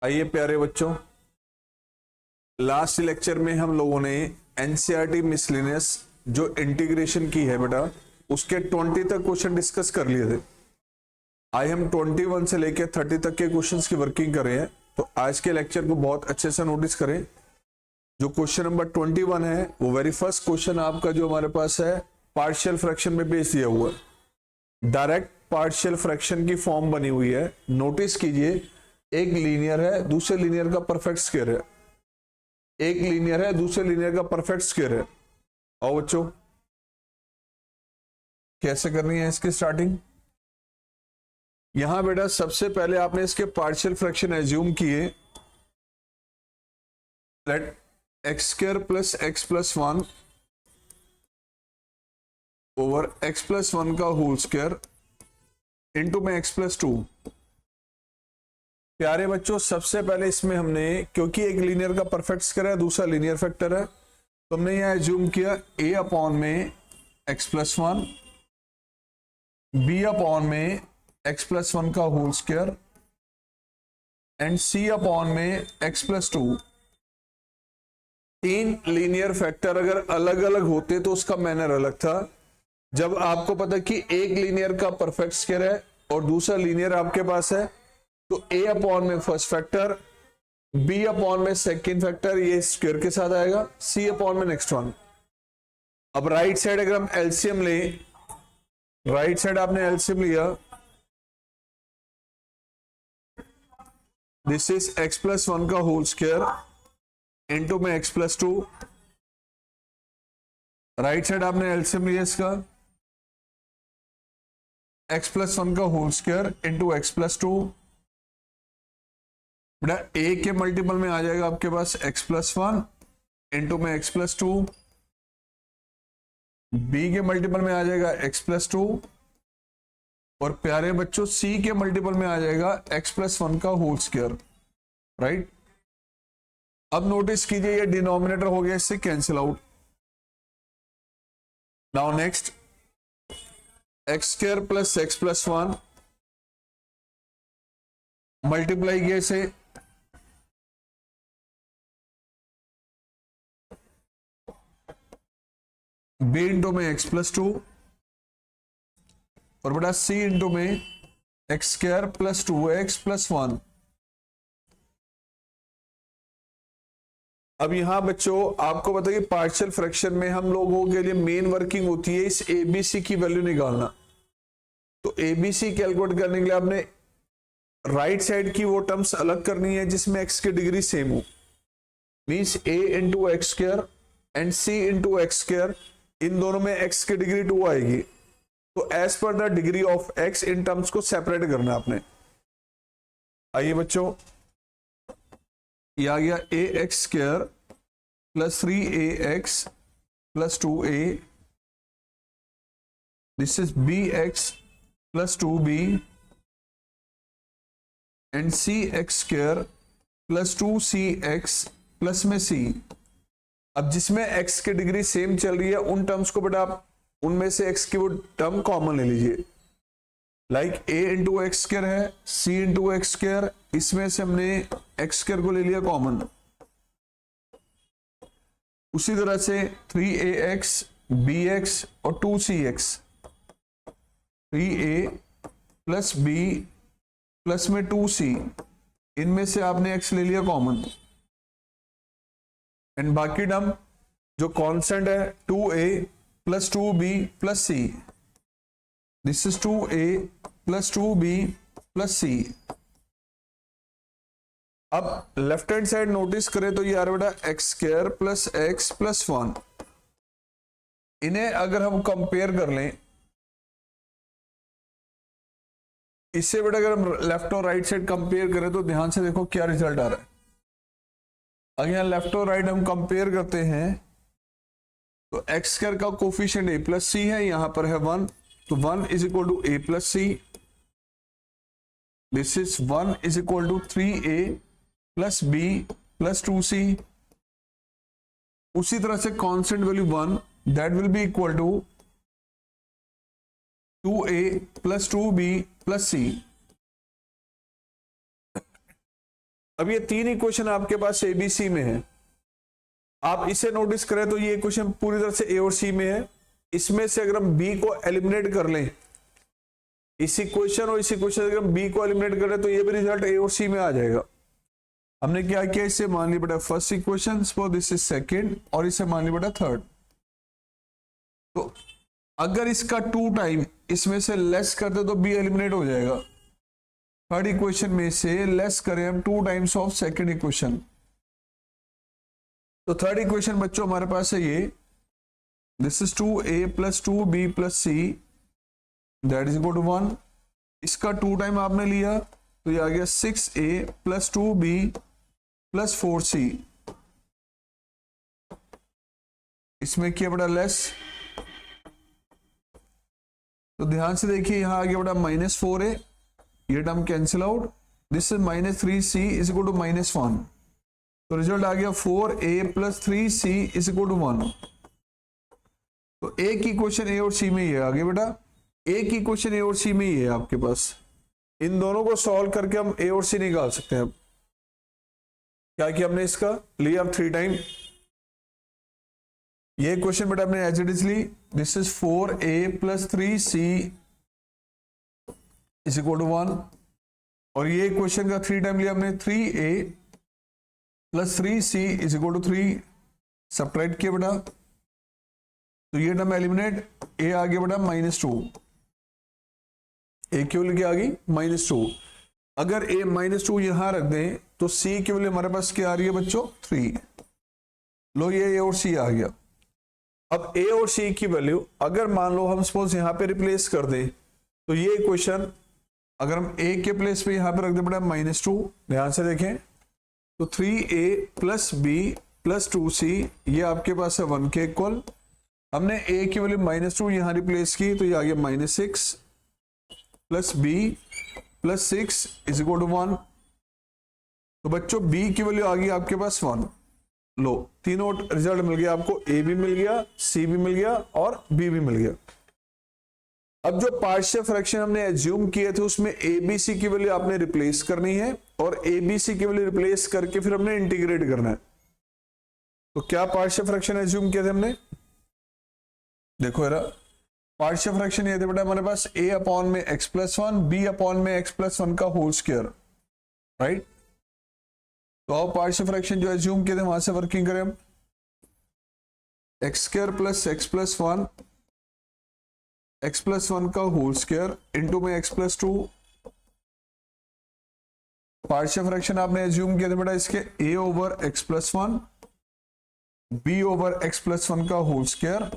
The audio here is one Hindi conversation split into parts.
आइए प्यारे बच्चों, लास्ट लेक्चर में हम लोगों ने एनसीईआरटी मिसलेनियस जो इंटीग्रेशन की है बेटा, उसके 20 तक क्वेश्चन डिस्कस कर लिए थे। आज हम 21 से लेकर 30 तक के क्वेश्चंस की वर्किंग कर रहे हैं। तो आज के लेक्चर को बहुत अच्छे से नोटिस करें। जो क्वेश्चन नंबर 21 है वो वेरी फर्स्ट क्वेश्चन आपका जो हमारे पास है पार्शियल फ्रैक्शन में बेस दिया हुआ है। डायरेक्ट पार्शियल फ्रैक्शन की फॉर्म बनी हुई है। नोटिस कीजिए, एक लीनियर है, दूसरे लीनियर का परफेक्ट स्क्वायर है। एक लीनियर है, दूसरे लीनियर का परफेक्ट स्क्वायर है। आओ बच्चों, कैसे करनी है इसकी स्टार्टिंग। यहां बेटा सबसे पहले आपने इसके पार्शियल फ्रैक्शन एज्यूम किए। Let x square plus x plus 1 over x plus 1 का होल स्क्वायर इंटू में एक्स प्लस 2। प्यारे बच्चों, सबसे पहले इसमें हमने, क्योंकि एक लीनियर का परफेक्ट स्क्वायर है, दूसरा लीनियर फैक्टर है, तो हमने यहां एज्यूम किया a अपॉन में x प्लस 1, b अपॉन में x प्लस 1 का whole square and c upon में x प्लस 2। तीन लीनियर फैक्टर अगर अलग अलग होते तो उसका मैनर अलग था। जब आपको पता कि एक लीनियर का परफेक्ट स्क्वायर है और दूसरा लीनियर आपके पास है, तो a अपॉन में फर्स्ट फैक्टर, b अपॉन में सेकेंड फैक्टर, ये स्क्वायर के साथ आएगा, c अपॉन में नेक्स्ट वन। अब राइट साइड अगर हम एलसीएम ले, राइट साइड आपने एलसीएम लिया, दिस इज x प्लस 1 का होल स्क्वायर इंटू में x प्लस 2। राइट साइड आपने एलसीएम लिया इसका, x प्लस 1 का whole square into x plus 2। बेटा a के मल्टीपल में आ जाएगा आपके पास x प्लस 1 इंटू में x प्लस 2, b के मल्टीपल में आ जाएगा x प्लस 2, और प्यारे बच्चों c के मल्टीपल में आ जाएगा x प्लस 1 का होल स्क्वायर। राइट, अब नोटिस कीजिए ये डिनोमिनेटर हो गया, इससे cancel out. Now next, x square plus x plus 1 multiply किया इसे, b इंटू में x प्लस 2 और बेटा c इंटू में x square plus 2x plus 1। अब यहां बच्चों आपको पता है कि पार्शियल फ्रैक्शन में हम लोगों के लिए मेन वर्किंग होती है इस एबीसी की वैल्यू निकालना। तो एबीसी कैलकुलेट करने के लिए आपने राइट साइड की वो टर्म्स अलग करनी है जिसमें x की डिग्री सेम हो, means a into x square and c into x square, इन दोनों में x की डिग्री 2 आएगी। तो as per the degree of x in terms को सेपरेट करना है आपने। आइए बच्चों, ये आ गया a x square plus 3ax plus 2a, this is bx plus 2b and cx square plus 2cx plus में c। अब जिसमें x की डिग्री सेम चल रही है उन टर्म्स को बेटा आप उनमें से x की वो टर्म कॉमन ले लीजिए। Like a into x square है, c इंटू एक्स स्क्वायर, इसमें से हमने एक्स स्क्वायर को ले लिया कॉमन। उसी तरह से 3ax, bx और 2cx, 3a plus b plus में 2c, इनमें से आपने x ले लिया कॉमन एंड बाकी टर्म जो कांस्टेंट है 2a plus 2b plus c, this is 2a plus 2b plus c। अब लेफ्ट हैंड साइड नोटिस करें तो ये आ रहा बेटा x square plus x plus 1। इन्हें अगर हम कंपेयर कर लें, इससे बेटा अगर हम लेफ्ट और राइट साइड कंपेयर करें तो ध्यान से देखो क्या रिजल्ट आ रहा है। अगर यहाँ लेफ्ट और राइट हम कंपेयर करते हैं तो एक्स स्क्वायर का कोफिशिएंट a प्लस सी है, यहां पर है 1, तो 1 is equal to a plus c, this is 1 is equal to 3a plus b plus 2c। उसी तरह से constant value 1 that will be equal to 2a plus 2b plus c। अब ये तीन इक्वेशन आपके पास एबीसी में है, आप इसे नोटिस करें तो ये इक्वेशन पूरी तरह से ए और सी में है। इसमें से अगर हम बी को एलिमिनेट कर लें, इस इक्वेशन और इस इक्वेशन से अगर हम बी को एलिमिनेट करें तो ये भी रिजल्ट ए और सी में आ जाएगा। हमने क्या किया, इसे मान लिया बेटा first equation, suppose this is second, और इसे मान लिया बेटा थर्ड। तो अगर इसका 2 टाइम इसमें से लेस करते तो बी एलिमिनेट हो जाएगा। थर्ड इक्वेशन में से लेस करें हम 2 टाइम्स ऑफ सेकंड इक्वेशन, तो थर्ड इक्वेशन बच्चों हमारे पास है ये, this is 2a + 2b + c that is equal to 1। इसका 2 टाइम आपने लिया तो ये आ गया 6a + 2b + 4c। इसमें किया बड़ा लेस, तो ध्यान से देखिए यहां आ गया बड़ा -4a, ये term cancel out, this is -3c is equal to -1, तो रिजल्ट आ गया 4a + 3c is equal to 1। तो एक ही क्वेश्चन ए और सी में ही है, आगे बेटा एक ही क्वेश्चन ए और सी में ही है आपके पास। इन दोनों को सॉल्व करके हम ए और सी निकाल सकते हैं। अब क्या किया हमने, इसका लिया अब 3 टाइम, ये क्वेश्चन बेटा हमने एज इट इज ली, this is 4a + 3c is equal to 1, और ये क्वेश्चन का 3 टाइम लिया हमने, 3a + 3c is equal to 3, subtract किया बेटा, तो ये टर्म एलिमिनेट, ए आ गया बेटा -2, ए की वैल्यू क्या आ गई -2। अगर ए -2 यहां रख दें तो सी की वैल्यू हमारे पास क्या आ रही है बच्चों 3। लो ये ए और सी आ गया। अब ए और सी की वैल्यू अगर मान लो हम सपोज यहां पे रिप्लेस कर दें, तो ये इक्वेशन अगर हम ए के प्लेस पे यहां पे रख दें बेटा -2, ध्यान से देखें, तो 3a + b + 2c ये आपके पास है 1 के इक्वल। हमने a की वैल्यू -2 यहां रिप्लेस की तो ये आ गया -6 + b + 6 इज इक्वल टू 1। तो बच्चों b की वैल्यू आ गई आपके पास 1। लो तीनों रिजल्ट मिल गया आपको, a भी मिल गया, c भी मिल गया और b भी मिल गया। अब जो पार्शियल फ्रैक्शन हमने एज्यूम किए थे उसमें abc की वैल्यू आपने रिप्लेस करनी है, और abc की वैल्यू रिप्लेस करके फिर हमने इंटीग्रेट करना है। तो क्या पार्शियल फ्रैक्शन एज्यूम किए थे हमने, देखो यार पार्शियल फ्रैक्शन ये थे बेटा हमारे पास a/में x + 1 b/में x + 1 का होल स्क्वायर, राइट। तो अब पार्शियल फ्रैक्शन जो एज्यूम किए थे वहां से वर्किंग करें हम, x² + x + 1 x + 1 का होल स्क्वायर इंटू में x + 2। पार्शियल फ्रैक्शन आपने एज्यूम किया था बेटा इसके a/x + 1 b/x + 1 का होल स्क्वायर,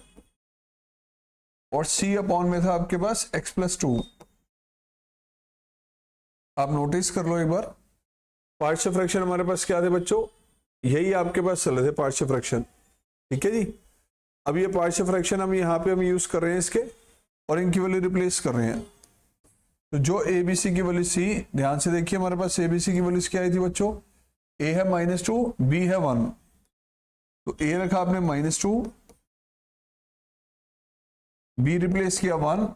और c/में था आपके पास x + 2। आप नोटिस कर लो एक बार, पार्शियल फ्रैक्शन हमारे पास क्या थे बच्चों, यही आपके पास चल रहे थे पार्शियल फ्रैक्शन, ठीक है जी। अब ये पार्शियल फ्रैक्शन हम यहाँ पे हम यूज कर रहे हैं इसके, और इनकी वैल्यू रिप्लेस कर रहे हैं। तो जो abc की वैल्यू c, ध्यान से देखिए हमारे पास abc की वैल्यू क्या आई थी बच्चों, a है -2 b है 1, तो a रखा आपने -2, b रिप्लेस किया 1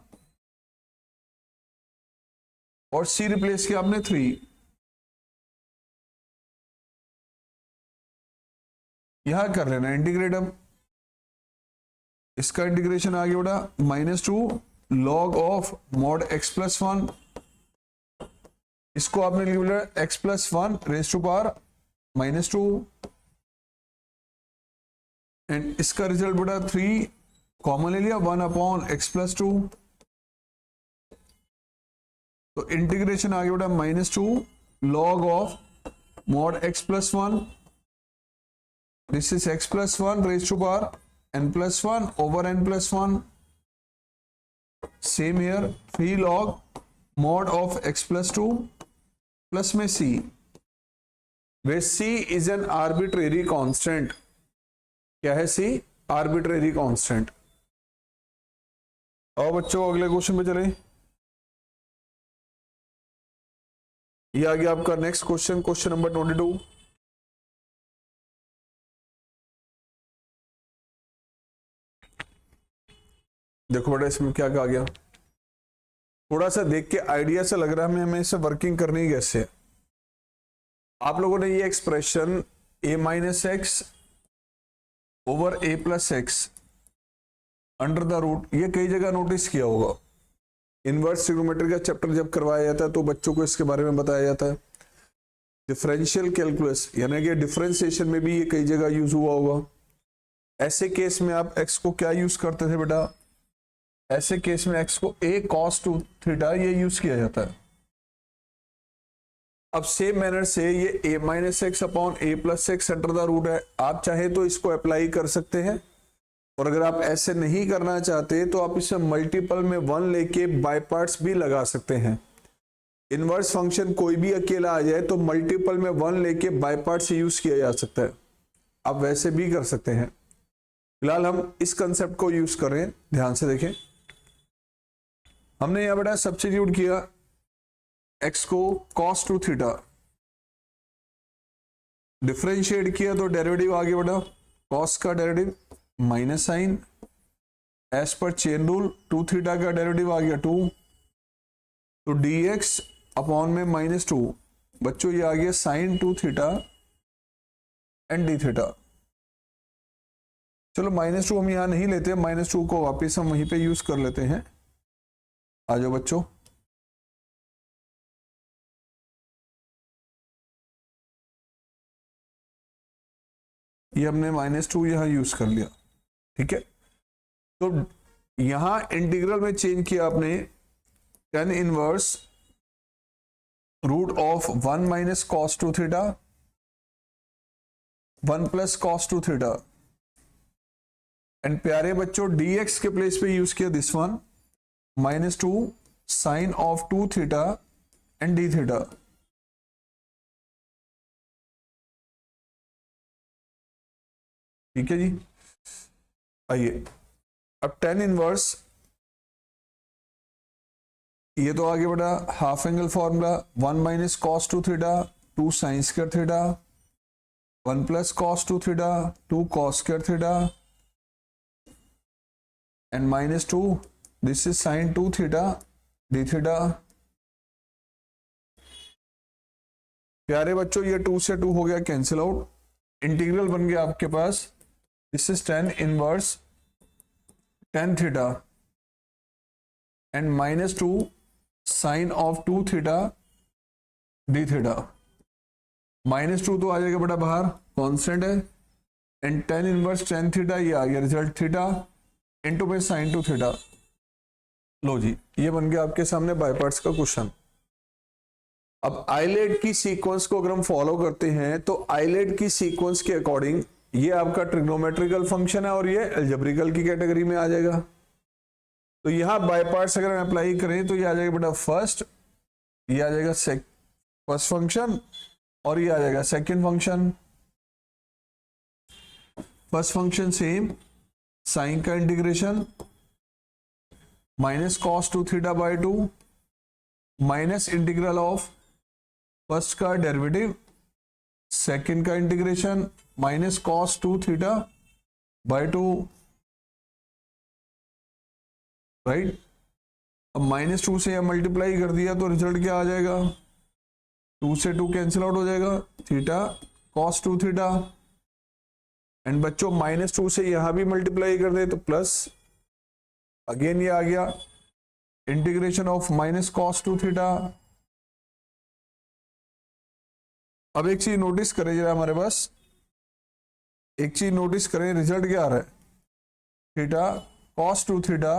और c रिप्लेस किया आपने 3। यहां कर लेना इंटीग्रेट। अब इसका इंटीग्रेशन आ गया बेटा -2 log ऑफ mod x + 1, इसको आपने लिख लिया x + 1 raise to power -2, and इसका रिजल्ट बेटा 3 कॉमन ले लिया 1/x + 2, तो इंटीग्रेशन आ गया बेटा -2 log of mod x + 1, this is x + 1 raise to power n + 1 over n + 1, same here 3 log mod of x + 2 plus में c, where c is an arbitrary constant. क्या है c, आर्बिट्रेरी कांस्टेंट। और बच्चों अगले क्वेश्चन पे चलें, ये आ गया आपका नेक्स्ट क्वेश्चन, क्वेश्चन नंबर 22। देखो बेटा इसमें क्या कहा गया, थोड़ा सा देख के आइडिया से लग रहा है हमें इसे वर्किंग करनी कैसे है। आप लोगों ने ये expression a minus x over a plus x under the root, ये कई जगह नोटिस किया होगा। इनवर्स ट्रिग्नोमेट्री का चैप्टर जब करवाया जाता है तो बच्चों को इसके बारे में बताया जाता है। डिफरेंशियल कैलकुलस यानी कि डिफरेंशिएशन में भी ये कई जगह यूज हुआ होगा। ऐसे केस में आप x को क्या यूज करते थे बेटा? ऐसे केस में x को a cos 2 थीटा ये यूज किया जाता है। अब सेम मैनर से ये a minus x upon a plus x under the root है, आप चाहे तो इसको अप्लाई कर सकते हैं, और अगर आप ऐसे नहीं करना चाहते तो आप इसे मल्टीपल में 1 लेके बाय पार्ट्स भी लगा सकते हैं। इनवर्स फंक्शन कोई भी अकेला आ जाए तो मल्टीपल में 1 लेके बाय पार्ट्स यूज किया जा सकता है, आप वैसे भी कर सकते हैं। फिलहाल हम इस कंसेप्ट को यूज कर रहे हैं, ध्यान से देखें। हमने यहां बेटा सब्स्टिट्यूट किया x को cos 2 थीटा, डिफरेंशिएट किया तो डेरिवेटिव आ गया बेटा cos का डेरिवेटिव माइनस साइन, एज पर चेन रूल 2 थीटा का डेरिवेटिव आ गया 2, तो dx अपॉन में माइनस 2, बच्चों ये आ गया sine 2 theta and d theta. चलो माइनस 2 हम यहां नहीं लेते, माइनस 2 को वापस हम वहीं पे यूज कर लेते हैं। आ जाओ बच्चों, ये हमने माइनस 2 यहां यूज कर लिया, ठीक है। तो यहां इंटीग्रल में चेंज किया आपने tan inverse root of 1 minus cos 2 theta 1 plus cos 2 theta, and प्यारे बच्चों dx के प्लेस पे यूज किया this one minus 2 sine of 2 theta and d theta. ठीक है जी, आइए अब tan इनवर्स, ये तो आगे बढ़ा half angle formula 1 minus cos 2 theta 2 sign square theta 1 plus cos 2 theta 2 cos square theta and minus 2 this is sine 2 theta d theta. प्यारे बच्चों ये 2 से 2 हो गया कैंसिल आउट, इंटीग्रल बन गया आपके पास this is tan inverse tan theta and minus 2 sine of 2 theta d theta. Minus 2 तो आ जाएगा बेटा बाहर, कांस्टेंट है, and tan inverse tan theta ये आ गया रिजल्ट थीटा इनटू में साइन 2 थीटा। लो जी, ये बन गया आपके सामने बाय पार्ट्स का क्वेश्चन। अब आइलेट की सीक्वेंस को अगर हम फॉलो करते हैं तो आइलेट की सीक्वेंस के अकॉर्डिंग ये आपका ट्रिग्नोमेट्रिकल फंक्शन है और ये अलजेब्रिकल की कैटेगरी में आ जाएगा। तो यहां बाय पार्ट्स अगर हम अप्लाई करें तो ये आ जाएगा बेटा फर्स्ट, ये आ जाएगा फर्स्ट फंक्शन और ये आ जाएगा second function. First function same sine का integration minus cos 2 theta by 2 minus integral of first का डेरिवेटिव सेकंड का integration minus cos 2 theta by 2, right. अब माइनस 2 से मल्टीप्लाई कर दिया तो रिजल्ट क्या आ जाएगा, 2 से 2 कैंसिल आउट हो जाएगा थीटा cos 2 थीटा, एंड बच्चों माइनस 2 से यहां भी मल्टीप्लाई कर दे तो प्लस, अगेन ये आ गया integration of minus cos 2 theta. अब एक चीज नोटिस करें जरा, हमारे पास एक चीज नोटिस करें, रिजल्ट क्या आ रहा है, थीटा cos 2 थीटा,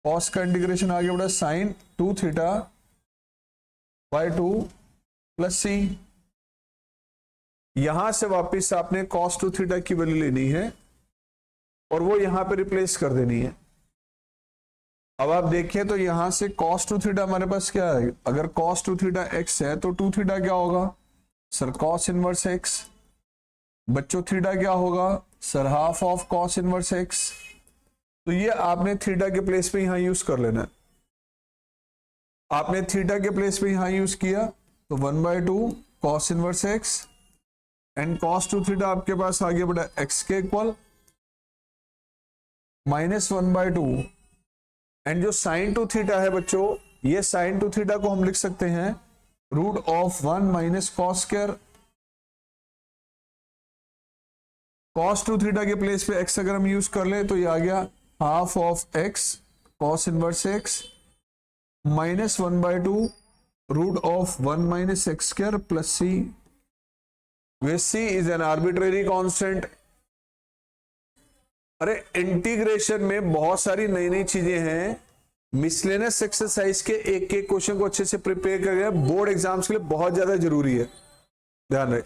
cos का इंटीग्रेशन आ गया बेटा sine 2 theta by 2 plus c। यहां से वापस आपने cos 2 थीटा की वैल्यू लेनी है और वो यहां पे रिप्लेस कर देनी है। अब आप देखिए तो यहां से cos 2 थीटा हमारे पास क्या है, अगर cos 2 थीटा x है तो 2 थीटा क्या होगा सर, cos इनवर्स x। बच्चों थीटा क्या होगा sir, half of cos inverse x। तो ये आपने थीटा के प्लेस पे यहां यूज कर लेना है। आपने थीटा के प्लेस पे यहां यूज किया तो 1/2 cos inverse x and cos 2 theta आपके पास आ गया बेटा x के इक्वल माइनस 1/2, एंड जो sin 2 थीटा है बच्चों, ये sin 2 थीटा को हम लिख सकते हैं root of 1 minus cos square cos 2 theta के प्लेस पे x अगर हम यूज कर ले तो ये आ गया half of x cos inverse x minus 1/2 root of 1 minus x square plus c, where c is an arbitrary constant. अरे इंटीग्रेशन में बहुत सारी नई नई चीजें हैं, मिसलेनियस एक्सरसाइज के एक एक क्वेश्चन को अच्छे से प्रिपेयर करके बोर्ड एग्जाम्स के लिए बहुत ज्यादा जरूरी है, ध्यान रहे।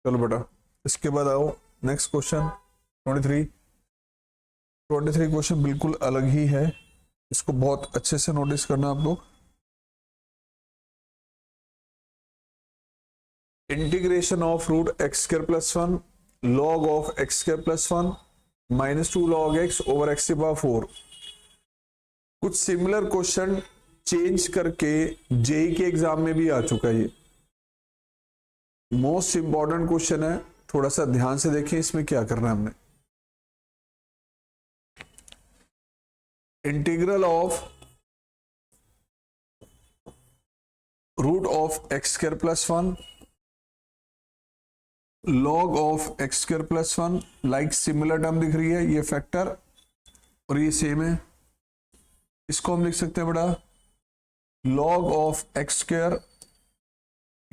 चलो बेटा इसके बाद आओ नेक्स्ट क्वेश्चन 23 क्वेश्चन बिल्कुल अलग ही है, इसको बहुत अच्छे से नोटिस करना आप लोग। Integration of root x square plus 1 log of x square plus 1 minus 2 log x over x की पावर 4। कुछ सिमिलर क्वेश्चन चेंज करके जेई के एग्जाम में भी आ चुका है, ये मोस्ट इंपॉर्टेंट क्वेश्चन है, थोड़ा सा ध्यान से देखें इसमें क्या करना है हमने। Integral of root of x square plus 1 log of x square plus 1, like similar term दिख रही है, ये फैक्टर और ये सेम है, इसको हम लिख सकते हैं बड़ा लॉग ऑफ एक्स स्क्वायर,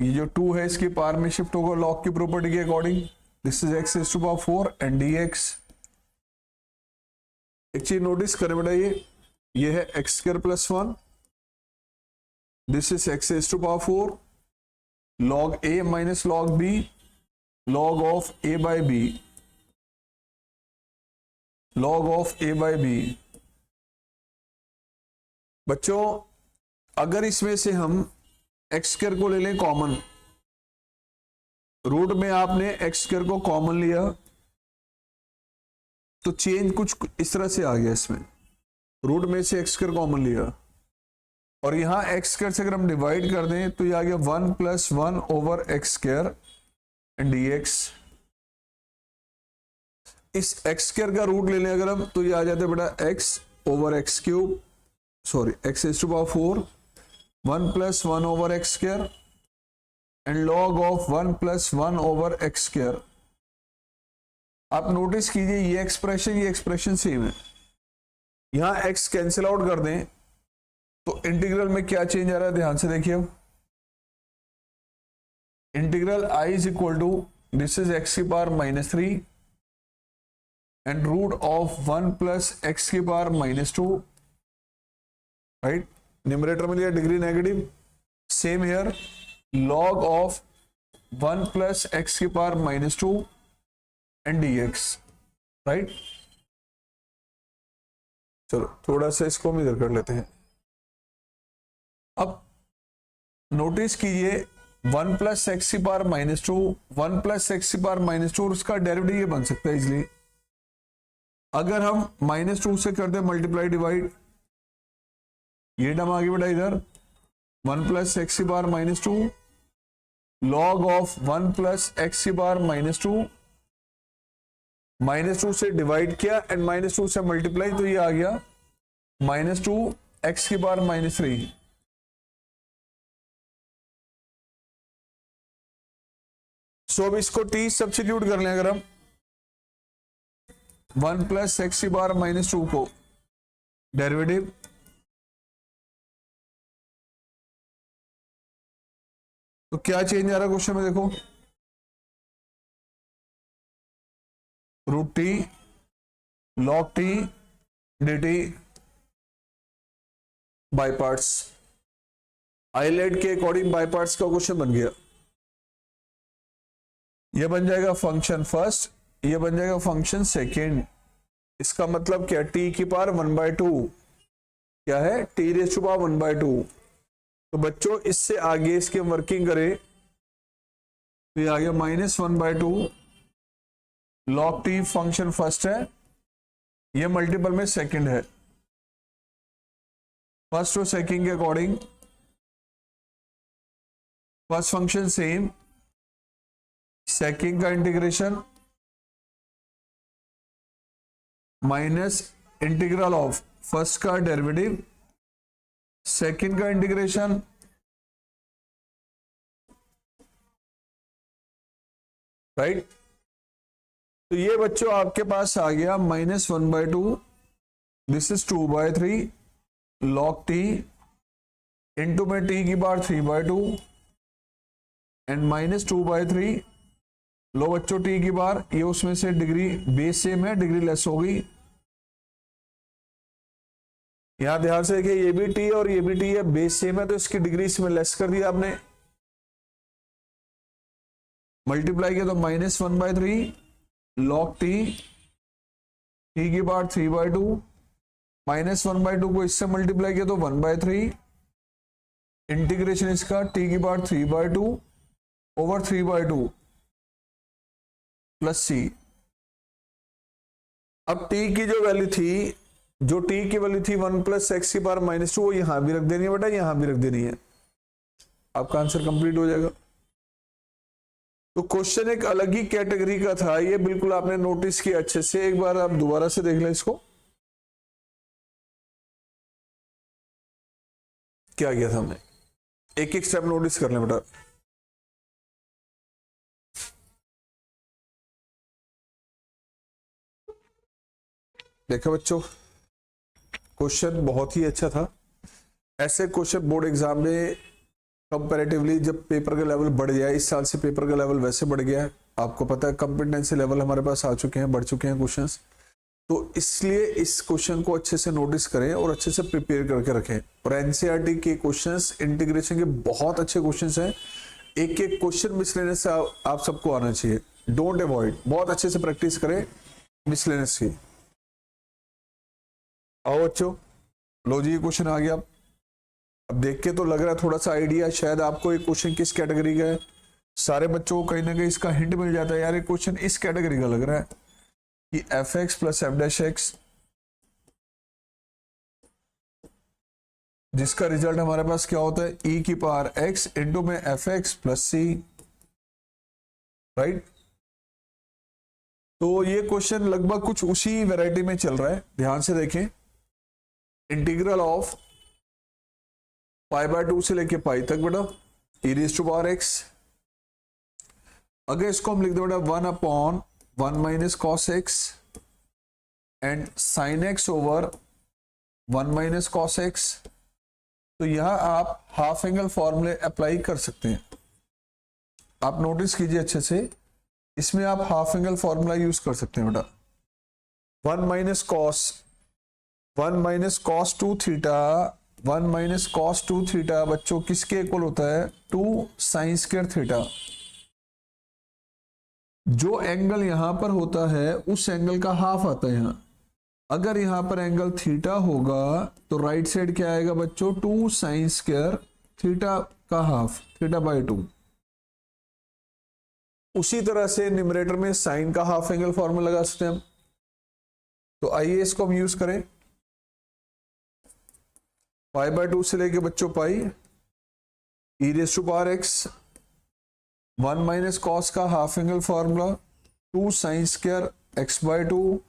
ये जो 2 है इसकी पावर में शिफ्ट होगा लॉग की प्रॉपर्टी के according, this is x raise to power 4 and dx। एक चीज नोटिस करें बेटा, ये है x square plus 1, this is x raise to power 4 log a minus log b log of a by b, log of a by b। बच्चों अगर इसमें से हम एक्स स्क्वायर को ले लें कॉमन, रूट में आपने एक्स स्क्वायर को कॉमन लिया तो चेंज कुछ इस तरह से आ गया, इसमें रूट में से एक्स स्क्वायर कॉमन लिया और यहां एक्स स्क्वायर से अगर हम डिवाइड कर दें तो ये आ गया 1 + 1 over x square and dx। इस एक्स स्क्वायर का रूट ले लें अगर हम तो ये आ जाता है बेटा x over x cube, sorry x raise to power 4 1 + 1 over x square and log of 1 + 1 over x square. आप नोटिस कीजिए ये एक्सप्रेशन सेम है, यहां x कैंसिल आउट कर दें तो इंटीग्रल में क्या चेंज आ रहा है, ध्यान से देखिए। Integral I is equal to this is x की power -3 and root of 1 + x की पावर -2, राइट, न्यूमरेटर में लिया degree negative, same here log of 1 + x की पावर -2 एंड dx, राइट। चलो थोड़ा सा इसको हम इधर कर लेते हैं। अब नोटिस कीजिए 1 + x की पावर -2 1 + x की पावर -2 उसका डेरिवेटिव ये बन सकता है इजली, अगर हम -2 से कर दे मल्टीप्लाई डिवाइड, ये टर्म आगे बढ़ा इधर 1 + x की पावर -2 लॉग ऑफ 1 + x की पावर -2 से डिवाइड किया एंड -2 से मल्टीप्लाई तो ये आ गया -2 x की पावर -3। सो अब इसको t सब्स्टिट्यूट कर लें अगर हम 1 + x की पावर -2 को डेरिवेटिव, तो क्या चेंज आ रहा है क्वेश्चन में देखो, √t log t dt by parts, ILATE के अकॉर्डिंग बाय पार्ट्स का क्वेश्चन बन गया। ये बन जाएगा फंक्शन फर्स्ट, ये बन जाएगा फंक्शन सेकेंड, इसका मतलब क्या, t की पावर 1/2 क्या है, t रेज़ टू पावर 1/2। तो बच्चों इससे आगे इसके वर्किंग करें तो ये आ गया -1/2 log t फंक्शन फर्स्ट है, ये मल्टीपल में सेकंड है, फर्स्ट और सेकंड के according first function same, second का integration minus integral of first का डेरिवेटिव, सेकंड का इंटीग्रेशन, राइट। तो ये बच्चों आपके पास आ गया -1/2, this is 2/3 log t into में t की पावर 3/2 एंड -2/3 लो बच्चों t की बार, ये उसमें से डिग्री बेस सेम है, डिग्री लेस हो गई। यहां ध्यान से देखिए, ये भी t और ये भी t है, बेस सेम है तो इसकी डिग्री इसमें लेस कर दिया आपने, मल्टीप्लाई किया तो -1/3 log t की बार 3/2 -1/2 को इससे मल्टीप्लाई किया तो 1/3 इंटीग्रेशन इसका t की बार 3/2 ओवर 3/2 प्लस c। अब t की जो वैल्यू थी, जो t की वैल्यू थी 1 + x की पावर -2, वो यहां भी रख देनी है बेटा, यहां भी रख देनी है, आपका आंसर कंप्लीट हो जाएगा। तो क्वेश्चन एक अलग ही कैटेगरी का था, ये बिल्कुल आपने नोटिस किया अच्छे से, एक बार आप दोबारा से देख लें इसको, क्या किया था हमने, एक एक स्टेप नोटिस कर लें बेटा। देखो बच्चों, क्वेश्चन बहुत ही अच्छा था। ऐसे क्वेश्चन बोर्ड एग्जाम में कंपैरेटिवली जब पेपर का लेवल बढ़ जाए, इस साल से पेपर का लेवल वैसे बढ़ गया है, आपको पता है कॉम्पिटेंसी लेवल हमारे पास आ चुके हैं, बढ़ चुके हैं क्वेश्चंस, तो इसलिए इस क्वेश्चन को अच्छे से नोटिस करें और अच्छे से प्रिपेयर करके रखें। और एनसीईआरटी के क्वेश्चंस, इंटीग्रेशन के बहुत अच्छे क्वेश्चंस हैं, एक एक क्वेश्चन मिसलेनियस से आप सबको आना चाहिए, डोंट अवॉइड, बहुत अच्छे से प्रैक्टिस करें मिसलेनियस की। आओ बच्चों, लो जी, क्वेश्चन आ गया। अब देख के तो लग रहा है थोड़ा सा आइडिया शायद आपको एक क्वेश्चन किस कैटेगरी का है, सारे बच्चों को कहीं ना कहीं इसका हिंट मिल जाता है, यार एक क्वेश्चन इस कैटेगरी का लग रहा है कि f(x + f') जिसका रिजल्ट हमारे पास क्या होता है, e की पावर x इंटू में f(x + c), राइट। तो ये क्वेश्चन लगभग कुछ उसी वैरायटी में चल रहा है, ध्यान से देखें। इंटीग्रल ऑफ π/2 से लेके पाई तक बेटा e⁻x, अगर इसको हम लिख दो बेटा 1/1 - cos x and sin x over 1 - cos x, तो यहां आप हाफ एंगल फॉर्मूले अप्लाई कर सकते हैं। आप नोटिस कीजिए अच्छे से, इसमें आप हाफ एंगल फॉर्मूला यूज कर सकते हैं बेटा। 1 - cos 2 थीटा, 1 - cos 2 थीटा बच्चों किसके इक्वल होता है, 2 sin² थीटा। जो एंगल यहां पर होता है उस एंगल का हाफ आता है यहां। अगर यहां पर एंगल थीटा होगा तो राइट साइड क्या आएगा बच्चों, 2 sin² थीटा का हाफ, θ/2। उसी तरह से न्यूमरेटर में साइन का हाफ एंगल फॉर्मूला लगा सकते हैं हम। तो आइए इसको हम यूज करें, π/2 से लेके बच्चों पाई e⁻x 1 - cos का half angle formula 2 sin² x/2,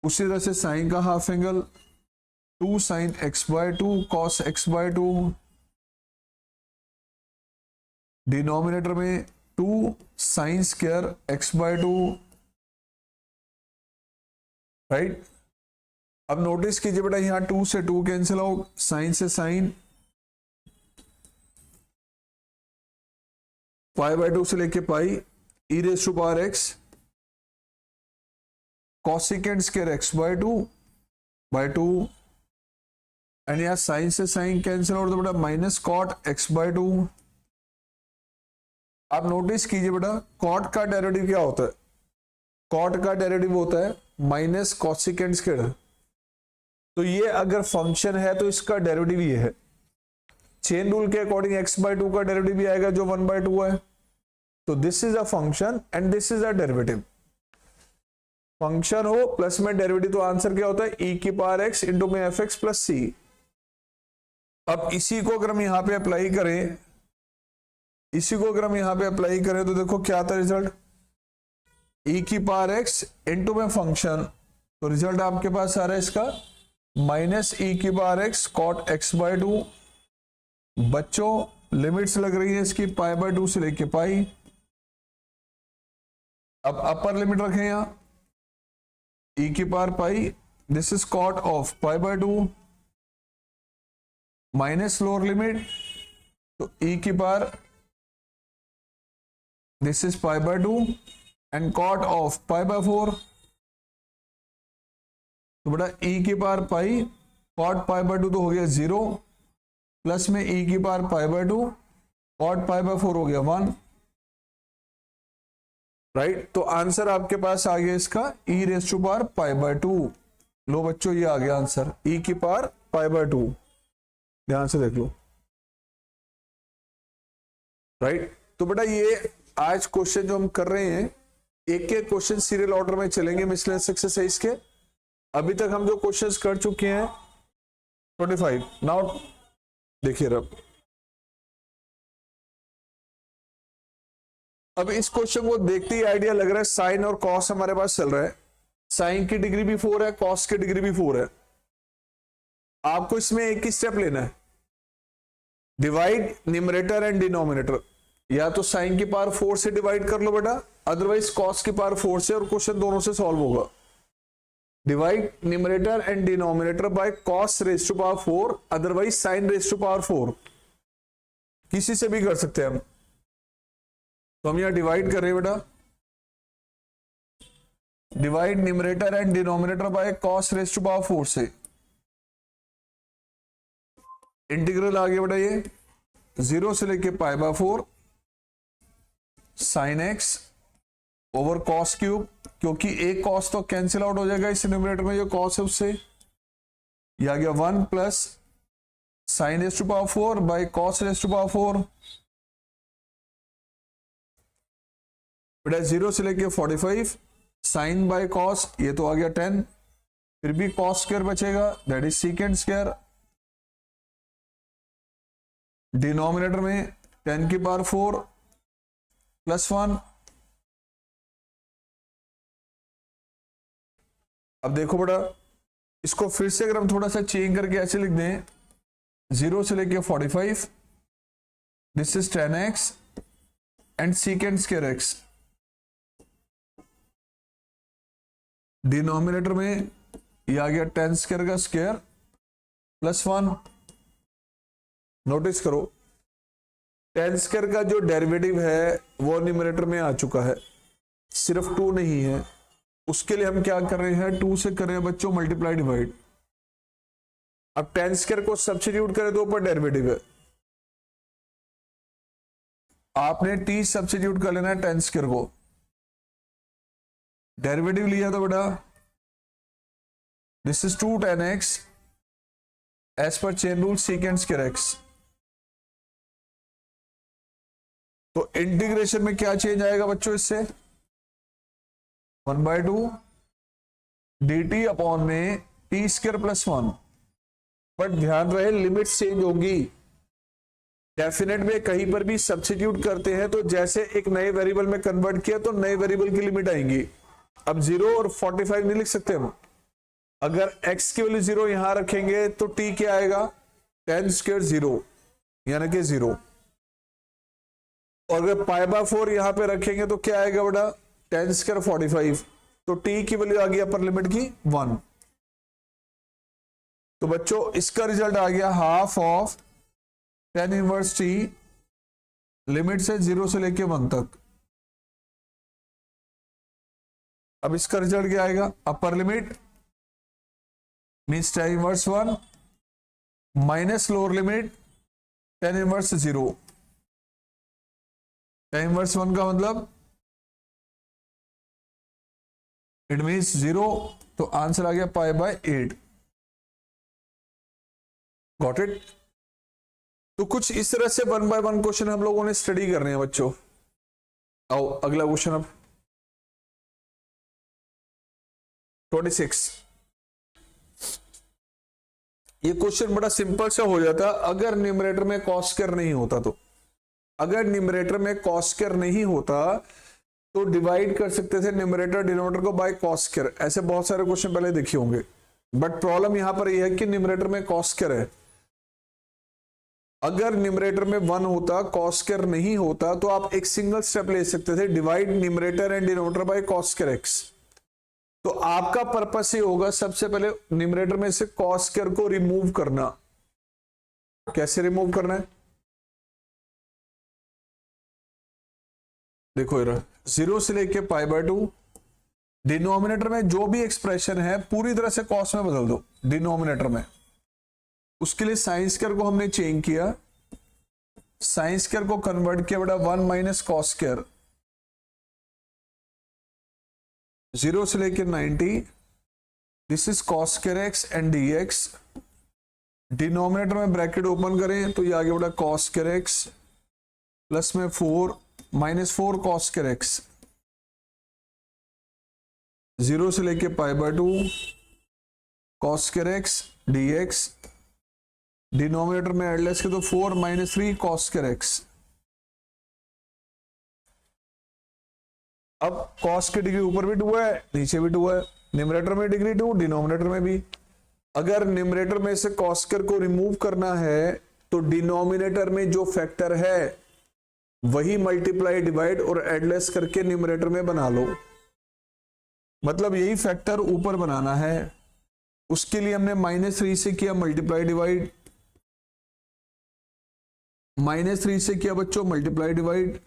उसी तरह से साइन का half angle 2 sin x/2 cos x/2, denominator में 2 sin² x/2, राइट। अब नोटिस कीजिए बेटा, यहां 2 से 2 कैंसिल हो, साइन से साइन, π/2 से लेके पाई e⁻x cosecant² x/2 एंड यहां साइन से साइन कैंसिल हो तो बेटा -cot x/2। आप नोटिस कीजिए बेटा, cot का डेरिवेटिव क्या होता है, cot का डेरिवेटिव होता है -cosecant²। तो ये अगर फंक्शन है तो इसका डेरिवेटिव ये है, चेन रूल के अकॉर्डिंग x/2 का डेरिवेटिव भी आएगा जो 1/2 है। तो this is a function and this is a derivative. Function हो प्लस में डेरिवेटिव, तो आंसर क्या होता है, e⁻x इंटू में f(x + c)। अब इसी को अगर हम यहां पे अप्लाई करें, तो देखो क्या आता है रिजल्ट, e⁻x इंटू में फंक्शन, तो रिजल्ट आपके पास आ रहा है इसका माइनस ई की power x cot x by 2। बच्चों लिमिट्स लग रही है इसकी पाई बाय 2 से लेके पाई। अब अपर लिमिट रखें यहां ई की power pi, this is cot of pi by 2 minus lower limit, तो ई की power this is pi by 2 and cot of pi by 4। तो बेटा ई की power pi cot pi by 2 तो हो गया 0, प्लस में ई की power pi by 2 cot pi by 4 हो गया 1। राइट, तो आंसर आपके पास आ गया इसका e raise to power pi by 2। लो बच्चों ये आ गया आंसर ई की पावर पाई बाय 2। ध्यान से देख लो। राइट, तो बेटा ये आज क्वेश्चन जो हम कर रहे हैं, एक एक क्वेश्चन सीरियल ऑर्डर में चलेंगे मिसलेनियस एक्सरसाइज के। अभी तक हम जो क्वेश्चंस कर चुके हैं 25। नाउ देखिए अब इस क्वेश्चन को देखते ही आइडिया लग रहा है साइन और कॉस हमारे पास चल रहा है। साइन की डिग्री भी 4 है, कॉस की डिग्री भी 4 है। आपको इसमें एक ही स्टेप लेना है, डिवाइड न्यूमरेटर एंड डिनोमिनेटर। या तो साइन की पावर 4 से डिवाइड कर लो बेटा, अदरवाइज कॉस की पावर 4 से, और क्वेश्चन दोनों से सॉल्व होगा। Divide numerator and denominator by cos raise to power 4, otherwise sine raise to power 4। किसी से भी कर सकते हैं हम। तो हम यहां डिवाइड कर रहे हैं बेटा, divide numerator and denominator by cos raise to power 4 से। इंटीग्रल आ गया बेटा ये 0 से लेके पाई by 4 sign x over cos cube, क्योंकि एक कॉस तो कैंसिल आउट हो जाएगा इस न्यूमरेटर में, जो कॉस है उससे। यह आ गया 1 plus sine raise to power 4 by cos raise to power 4। बेटा 0 से लेके 45 साइन बाय कॉस, ये तो आ गया 10, फिर भी कॉस स्क्वायर बचेगा, that is secant square. Denominator में 10 की पावर 4 प्लस 1। अब देखो बेटा इसको फिर से अगर हम थोड़ा सा चेंज करके ऐसे लिख दें, 0 से लेके 45 this is 10x and सीकेंड square x. Denominator में ये आ गया 10 स्क्वायर का स्क्वायर प्लस 1। नोटिस करो 10 स्क्वायर का जो डेरिवेटिव है वो न्यूमरेटर में आ चुका है, सिर्फ 2 नहीं है। उसके लिए हम क्या कर रहे हैं, 2 से कर रहे हैं बच्चों मल्टीप्लाई डिवाइड। अब 10 स्क्वायर को सब्स्टिट्यूट करें तो ऊपर डेरिवेटिव है, आपने t सब्स्टिट्यूट कर लेना है 10 स्क्वायर को। डेरिवेटिव लिया तो बेटा दिस इज 2 10x एज पर chain rule secant square x. तो इंटीग्रेशन में क्या चेंज आएगा बच्चों इससे, 1/2 dt अपॉन में टी स्क्वायर प्लस 1। बट ध्यान रहे लिमिट चेंज होगी। डेफिनेट में कहीं पर भी सब्स्टिट्यूट करते हैं तो जैसे एक नए वेरिएबल में कन्वर्ट किया तो नए वेरिएबल की लिमिट आएंगी। अब 0 और 45 नहीं लिख सकते हम। अगर x की वैल्यू 0 यहां रखेंगे तो t क्या आएगा, 10 स्क्वायर 0 यानी कि 0। और अगर पाई बाय 4 यहां पे रखेंगे तो क्या आएगा बेटा, 10 स्क्वायर 45, तो t की वैल्यू आ गई अपर लिमिट की 1। तो बच्चों इसका रिजल्ट आ गया half of 10 inverse t, limit से 0 से लेके 1 तक। अब इसका रिजल्ट क्या आएगा, upper limit means 10 inverse 1 minus lower limit 10 inverse 0। 10 inverse 1 का मतलब इट मीन्स 0, तो आंसर आ गया पाई बाय 8। Got it. तो कुछ इस तरह से 1 बाय 1 क्वेश्चन हम लोगों ने स्टडी करने हैं बच्चों। आओ अगला क्वेश्चन अब 26। ये क्वेश्चन बड़ा सिंपल सा हो जाता अगर न्यूमरेटर में कॉस स्क्वायर नहीं होता तो। अगर न्यूमरेटर में कॉस स्क्वायर नहीं होता तो डिवाइड कर सकते थे न्यूमरेटर डिनोमिनेटर को बाय कॉस स्क्वायर। ऐसे बहुत सारे क्वेश्चन पहले देखे होंगे। बट प्रॉब्लम यहां पर यह है कि न्यूमरेटर में कॉस स्क्वायर है। अगर न्यूमरेटर में 1 होता, कॉस स्क्वायर नहीं होता, तो आप एक सिंगल स्टेप ले सकते थे, divide numerator and denominator by cos square x. तो आपका पर्पस ये होगा सबसे पहले न्यूमरेटर में से कॉस स्क्वायर को रिमूव करना। कैसे रिमूव करना है, देखो इधर 0 से लेके π/2, डिनोमिनेटर में जो भी एक्सप्रेशन है पूरी तरह से कॉस में बदल दो डिनोमिनेटर में। उसके लिए साइन स्क्वायर को हमने चेंज किया, साइन स्क्वायर को कन्वर्ट किया बेटा 1 माइनस कॉस स्क्वायर, 0 से लेके 90, this is cos square x and D x. Denominator में ब्रैकेट ओपन करें तो ये आ गया बेटा कॉस स्क्वायर एक्स प्लस में 4 माइनस 4 कॉस स्क्वायर एक्स, 0 से लेके π/2 cos square x d x. Denominator में एडलेस के तो 4 माइनस 3 कॉस स्क्वायर एक्स। अब कॉस की डिग्री ऊपर भी 2 है, नीचे भी 2 है, न्यूमरेटर में डिग्री 2, डिनोमिनेटर में भी। अगर न्यूमरेटर में से कॉस स्क्वायर को रिमूव करना है तो डिनोमिनेटर में जो फैक्टर है वही मल्टीप्लाई, डिवाइड और एडलेस करके न्यूमरेटर में बना लो। मतलब यही फैक्टर ऊपर बनाना है। उसके लिए हमने -3 से किया मल्टीप्लाई डिवाइड, -3 से किया बच्चों मल्टीप्लाई डिवाइड,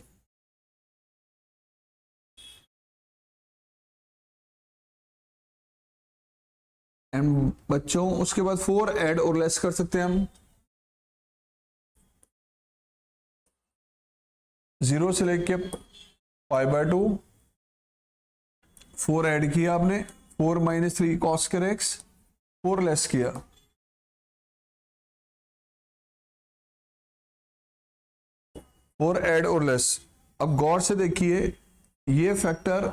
एंड बच्चों उसके बाद 4 ऐड और लेस कर सकते हैं हम। 0 से लेके π/2, 4 ऐड किया आपने, 4 minus 3 cos square x, 4 less किया, और ऐड और लेस। अब गौर से देखिए ये फैक्टर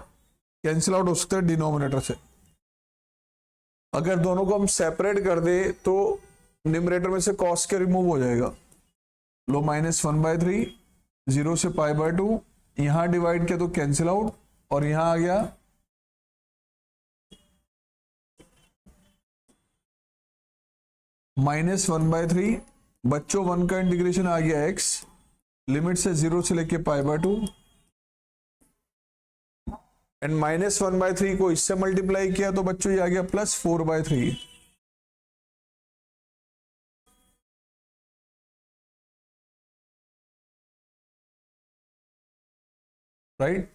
कैंसिल आउट हो सकता है डिनोमिनेटर से। अगर दोनों को हम सेपरेट कर दे तो न्यूमरेटर में से कॉस के रिमूव हो जाएगा। लो -1/3, 0 से π/2, यहां डिवाइड किया तो कैंसिल आउट, और यहां आ गया -1/3। बच्चों 1 का इंटीग्रेशन आ गया x, लिमिट से 0 से लेके π/2, एंड -1/3 को इससे मल्टीप्लाई किया तो बच्चों ये आ गया +4/3। राइट,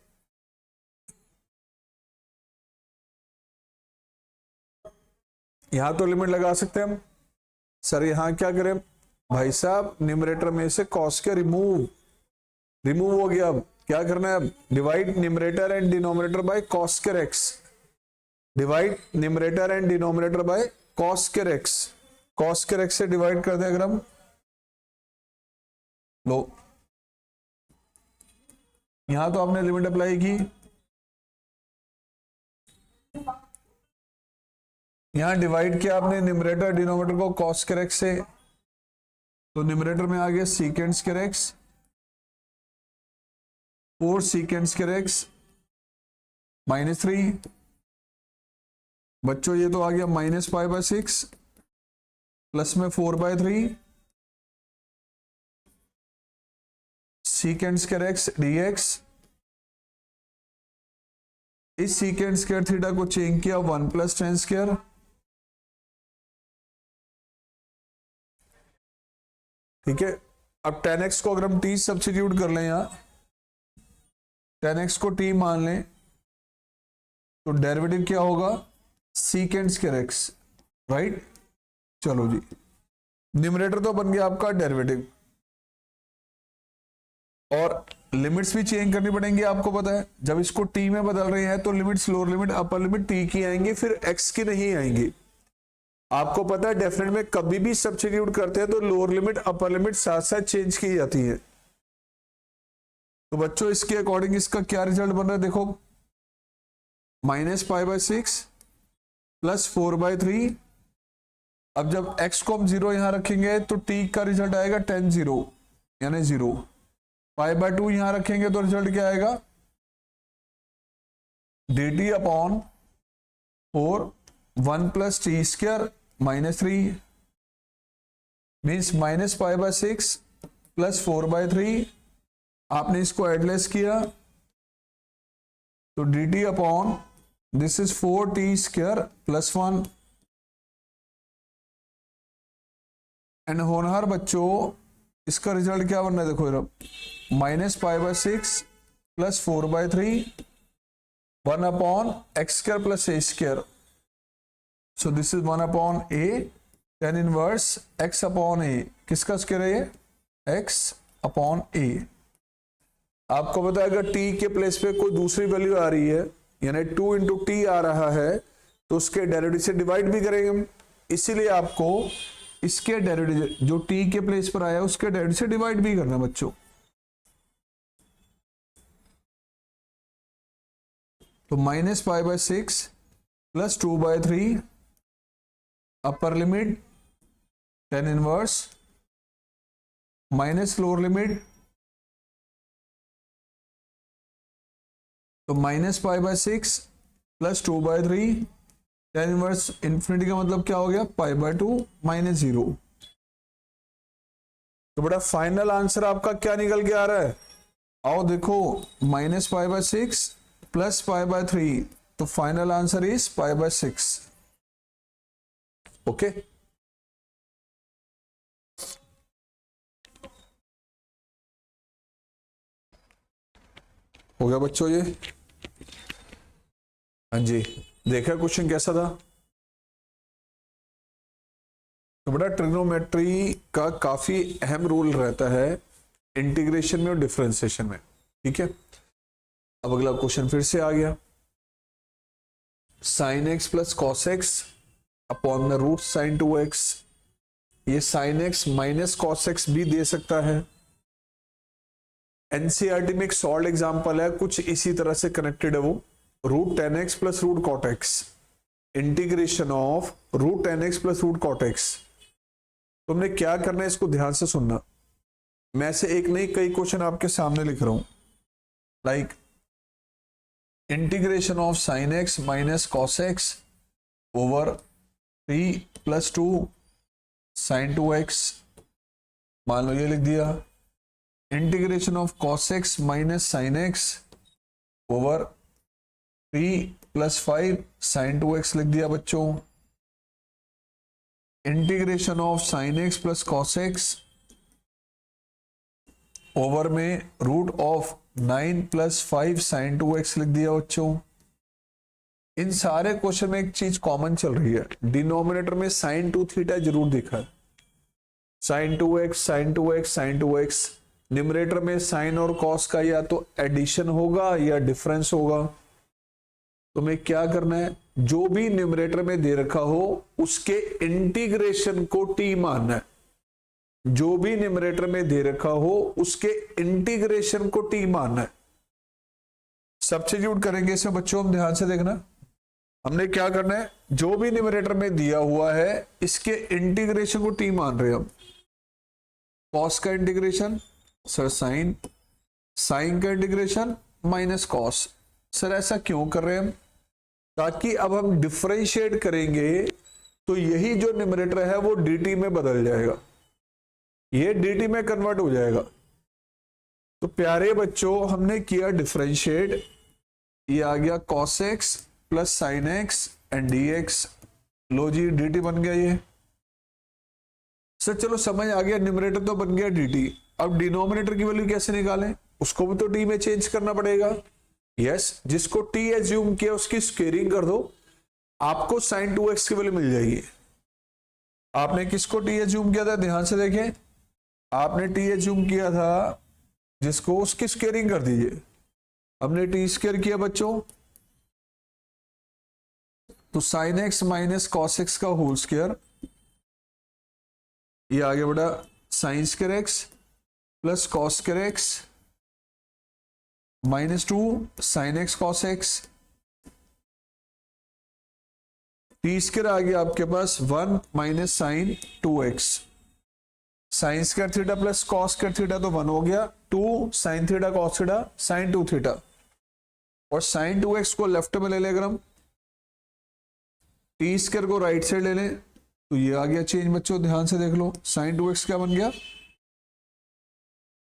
यहां तो लिमिट लगा सकते हैं हम। सर यहां क्या करें भाई साहब, न्यूमरेटर में से कॉस के रिमूव हो गया। अब क्या करना है, divide numerator and denominator by cos square x, divide numerator and denominator by cos square x. Cos square x से डिवाइड कर दें अगर हम, लो यहां तो आपने लिमिट अप्लाई की, यहां डिवाइड किया आपने न्यूमरेटर डिनोमिनेटर को कॉस स्क्वायर एक्स से, तो न्यूमरेटर में आ गया सीकेंड स्क्वायर एक्स, 4 सीकेंड स्क्वायर एक्स -3। बच्चों ये तो आ गया -π/6 प्लस में 4/3 सीकेंड स्क्वायर एक्स dx। इस सीकेंड स्क्वायर थीटा को चेंज किया 1 + tan स्क्वायर, ठीक है। अब tan x को अगर हम t सब्स्टिट्यूट कर लें, यहां tan x को t मान लें तो डेरिवेटिव क्या होगा, सीकेंड स्क्वायर एक्स, राइट। चलो जी, न्यूमरेटर तो बन गया आपका डेरिवेटिव, और लिमिट्स भी चेंज करनी पड़ेंगी। आपको पता है जब इसको t में बदल रहे हैं तो limits lower limit upper limit t की आएंगी, फिर x की नहीं आएंगी। आपको पता है डेफिनेट में कभी भी सब्स्टिट्यूट करते हैं तो लोअर लिमिट अपर लिमिट साथ साथ चेंज की जाती है। तो बच्चों इसके अकॉर्डिंग इसका क्या रिजल्ट बन रहा है, देखो -π/6 प्लस 4/3। अब जब x को हम 0 यहां रखेंगे तो t का रिजल्ट आएगा tan 0 यानी 0। π/2 यहां रखेंगे तो रिजल्ट क्या आएगा, dt/4 1 plus t square minus 3 means minus pi by 6 plus 4 by 3। आपने इसको एडलेस किया तो d t upon this is 4t square plus 1। And होनहार बच्चों इसका रिजल्ट क्या बनना है, देखो जरा, minus pi by 6 plus 4 by 3 1 upon x square plus a square. So this is 1 upon a tan inverse x upon a. किसका स्क्वायर है ये? x अपॉन ए। आपको पता है अगर t के प्लेस पे कोई दूसरी वैल्यू आ रही है यानी 2 इंटू टी आ रहा है तो उसके डेरिवेटिव से डिवाइड भी करेंगे हम, इसीलिए आपको इसके डेरिवेटिव जो t के प्लेस पर आया उसके डेरिवेटिव से डिवाइड भी करना बच्चों। तो minus pi by 6 plus 2 by 3 upper limit tan inverse minus lower limit, तो minus pi by 6 plus 2 by 3 tan inverse infinity का मतलब क्या हो गया, पाई बाय 2 माइनस 0। तो बेटा फाइनल आंसर आपका क्या निकल के आ रहा है? आओ देखो, minus pi by 6 plus pi by 3, तो final answer is pi by 6। Okay, हो गया बच्चों ये? हाँ जी, देखा क्वेश्चन कैसा था? तो बेटा ट्रिग्नोमेट्री का काफी अहम रोल रहता है इंटीग्रेशन में और डिफरेंशिएशन में, ठीक है। अब अगला क्वेश्चन फिर से आ गया, sine x plus cos x upon the root sine 2x। ये sine x minus cos x भी दे सकता है। एनसीईआरटी में एक सॉल्व एग्जांपल है, कुछ इसी तरह से कनेक्टेड है वो, root 10x plus root cot x, integration of root 10x plus root cot x. तुमने क्या करना है इसको ध्यान से सुनना, मैं से एक नहीं कई क्वेश्चन आपके सामने लिख रहा हूं। Like integration of sine x minus cos x over 3 plus 2 sine 2x, मान लो ये लिख दिया। Integration of cos x minus sine x over 3 plus 5 sine 2x लिख दिया बच्चों। Integration of sine x plus cos x over में root of 9 plus 5 sine 2x लिख दिया बच्चों। इन सारे क्वेश्चन में एक चीज कॉमन चल रही है, डिनोमिनेटर में साइन 2 थीटा जरूर दिखा है, sine 2x sine 2x sine 2x। Numerator में साइन और कॉस का या तो एडिशन होगा या डिफरेंस होगा। तुम्हें क्या करना है, जो भी न्यूमरेटर में दे रखा हो उसके इंटीग्रेशन को t मानना है। जो भी न्यूमरेटर में दे रखा हो उसके इंटीग्रेशन को t मानना है। सब्स्टिट्यूट करेंगे इसे बच्चों, हम ध्यान से देखना। हमने क्या करना है, जो भी न्यूमरेटर में दिया हुआ है इसके इंटीग्रेशन को t मान रहे हैं हम। कॉस का इंटीग्रेशन सर साइन, साइन का इंटीग्रेशन माइनस कॉस। सर ऐसा क्यों कर रहे हैं हम, ताकि अब हम डिफरेंशिएट करेंगे तो यही जो न्यूमरेटर है वो dt में बदल जाएगा, ये dt में कन्वर्ट हो जाएगा। तो प्यारे बच्चों हमने किया डिफरेंशिएट, ये आ गया cos x plus sine x and dx। लो जी dt बन गया ये। सर चलो समझ आ गया, न्यूमरेटर तो बन गया dt, अब डिनोमिनेटर की वैल्यू कैसे निकालें, उसको भी तो t में चेंज करना पड़ेगा। यस, जिसको t एज्यूम किया उसकी स्क्वेयरिंग कर दो, आपको साइन 2x की वैल्यू मिल जाएगी। आपने किसको t एज्यूम किया था, ध्यान से देखें, आपने t एज्यूम किया था जिसको, उसकी स्क्वेयरिंग कर दीजिए। हमने t स्क्वेयर किया बच्चों, तो sine x minus cos x का होल स्क्वायर, ये आ गया बेटा sine square x plus cos square x minus 2 sine x cos x. T square आ गया आपके पास 1 minus sine 2x। Sine square theta plus cos square theta तो 1 हो गया, 2 sine theta cos theta sine 2 theta, और साइन 2x को लेफ्ट में ले लेकर हम टी स्क्वायर को राइट साइड ले लें तो ये आ गया चेंज बच्चों, ध्यान से देख लो। साइन 2x क्या बन गया,